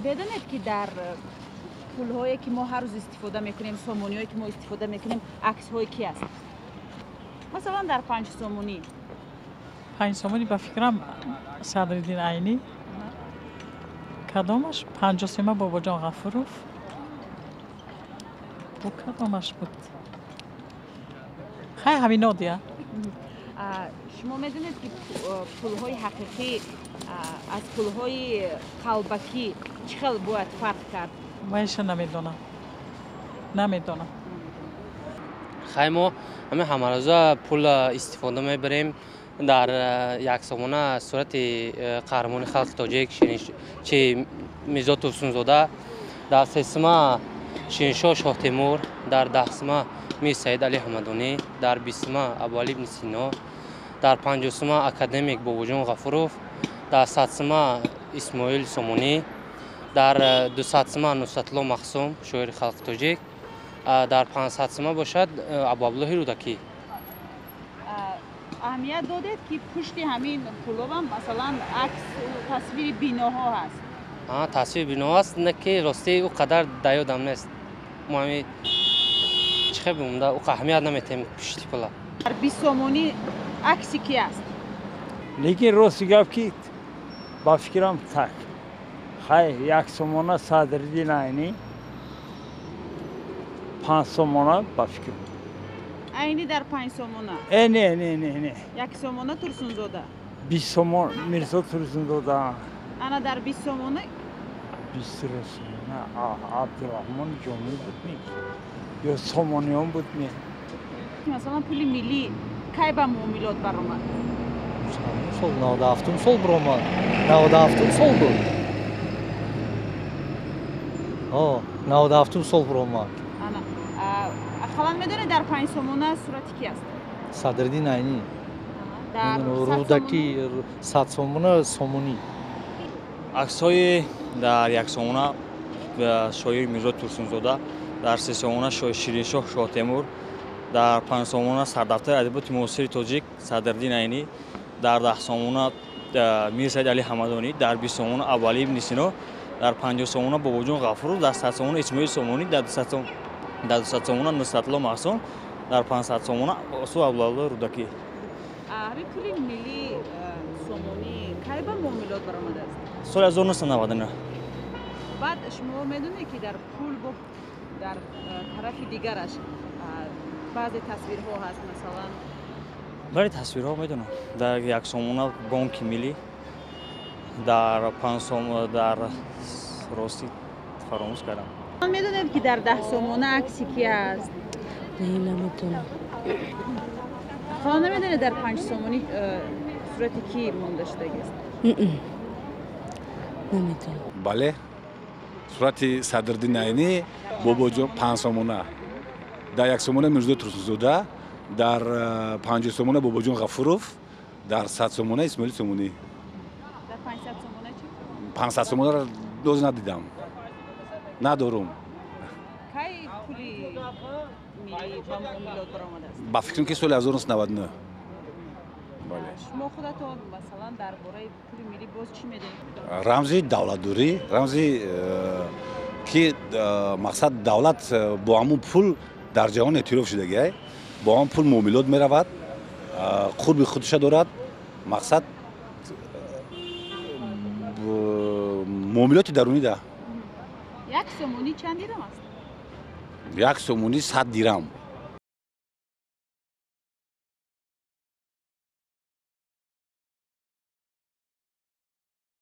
بدانید که در پول‌هایی که ما هر روز استفاده میکنیم، سامانی‌هایی که ما استفاده میکنیم، عکس‌های کی است؟ مثلا در 5 سامانی. 5 سامانی به فکرم صدرالدین عینی. کدامش؟ 53 بابا جان غفوروف. و کدامش بود؟ خیلی همینا دیگه. شما میدونید که پول‌های حقیقی از پول‌های قلبکی چقدر باید فرق کرد؟ مایش نمیدونم. خیلی ما همه روزا پول استفاده میبریم در یک سامانه صورت قهرمان خلق تاجیک چه میرزا توسن‌زاده، در سیسما شاه شاه تیمور، در دهسما میر سید علی حمدانی، در بیسما ابوعلی ابن سینا، در پنجوسما اکادمیک باباجان غفوروف، در صدسما اسماعیل سامانی، در 200سما نصرت الله مخصوم شاعر خلق تاجیک، در 500سما باشد ابوعبدالله رودکی. اهمیت دادید که پشت همین پول‌ها هم مثلا عکس و تصویر بیناها هست. تصویر بیناها هست، نه که راستی او قدر دیادم نیست. ما همی چه بمونده او اهمیت نمیتیم پشت پولا. در 20 سامانی عکسی کی است؟ لیکن راستی گپ کیت با فکرم تک خیلی یک سامانه صدرالدین عینی 5 سامانه با فکرم عینی در 5 سامانه. نه یک سامانه توسن‌زاده. 20 سامان میرزا توسن‌زاده. انا در 20 سامانه 20 سامانه عبدالرحمن جامی بود می یا سامانیان بود می. مثلا پول ملی کی به معاملات برآمد؟ سال 97 سال برآمد. 97 سال بود. 97 سال برآمد. خلان میدونه در 5 سامانه صورتی کی است؟ صدرالدین عینی. در رودکی 100 سامانه سامانی. عکس‌های در یک سامانه شاعر میرزا توسن‌زاده، در 3 سامانه شیرین‌شاه شاه تیمور، در 5 سامانه سردفتر ادبیات معاصر تاجیک صدرالدین عینی، در 10 سامانه میر سید علی حمدانی، در 20 سامانه ابوعلی ابن سینا، در 50 سامانه باباجان غفوروف، در 100 سامانه اسماعیل سامانی، در 200 سامانه نصرت الله مخصوم، در 500 سامانه ابوعبدالله رودکی. همین پول ملی سامانی کی به معاملات برآمده است؟ سال 1999. بعد شما میدونید که در پول در طرف دیگرش بعضی تصویرها هست، مثلا برای تصویرها میدونم در 1 سامانه بانک ملی، در 5 سامانه در راستی فراموش کردم. میدونید که در 10 سامانه عکسی کی هست؟ نمیدونم. خدا نمیدونه در 5 سامانی صورت کی مونده شده است؟ نمیدونم. بله صورت صدرالدین عینی باباجان 5 سامانه، در 1 سامانه میرزا توسن‌زاده، در 5 سامانه باباجان غفوروف، در 100 سامانه اسماعیل سامانی. در 500 سامانه چی؟ 500 سامانه را دوز ندیدم، ندارم. کی پولی ملی با معاملات برآمده است؟ با فکرم که سال 1999. بله. شما خودتون مثلا درباره پول ملی باز چی میدونید؟ رمزی دولتداری، رمزی که مقصد دولت با همون پول در جهان اعتراف شده، با همون پول معاملات میرود، قرب خودش دارد. مقصد معاملات درونی ده. 1 سامانی چند دیرم است؟ 1 سامانی 100 دیرم.